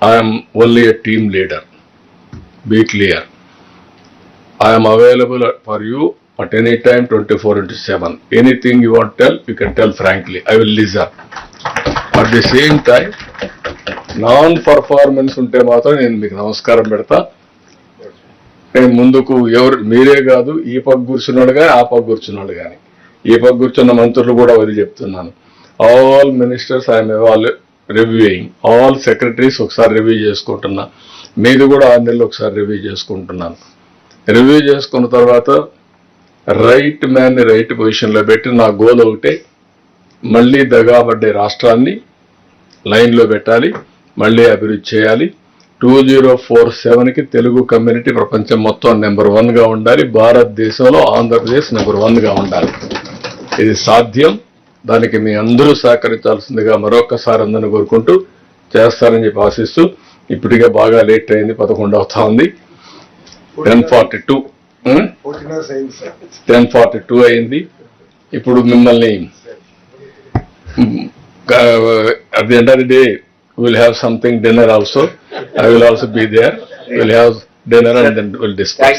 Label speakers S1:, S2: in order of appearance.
S1: I am only a team leader. Be clear. I am available for you at any time 24/7. Anything you want to tell, you can tell frankly. I will listen. At the same time, non-performance ఉంటే మాత్రం నేను మీకు నమస్కారం పెడతా. నేను ముందుకు ఎవరు మీరే కాదు, ఈ పక్క కూర్చున్నాడు కానీ ఆ పక్క కూర్చున్నాడు కానీ, ఈ పక్క కూర్చున్న మంత్రులు కూడా వదిలి చెప్తున్నాను. All ministers I'm reviewing, all secretaries ఒకసారి రివ్యూ చేసుకుంటున్నా, మీది కూడా 6 నెలలు ఒకసారి రివ్యూ చేసుకుంటున్నాను. రివ్యూ చేసుకున్న తర్వాత రైట్ మ్యాన్ని రైట్ పొజిషన్లో పెట్టి నా గోల్ ఒకటే, మళ్ళీ దగాబడ్డే రాష్ట్రాన్ని లైన్లో పెట్టాలి, మళ్ళీ అభివృద్ధి చేయాలి. 2047కి తెలుగు కమ్యూనిటీ ప్రపంచం మొత్తం నెంబర్ 1గా ఉండాలి. భారతదేశంలో ఆంధ్రప్రదేశ్ నెంబర్ 1గా ఉండాలి. ఇది సాధ్యం. దానికి మీ అందరూ సహకరించాల్సిందిగా మరొకసారి అందరిని కోరుకుంటూ చేస్తారని చెప్పి ఆశిస్తూ, ఇప్పటికే బాగా లేట్ అయింది, 11 అవుతా ఉంది. 10:42 అయింది. ఇప్పుడు మిమ్మల్ని at the end of the day we'll have something dinner also. I will also be there. We'll have dinner and then we'll discuss.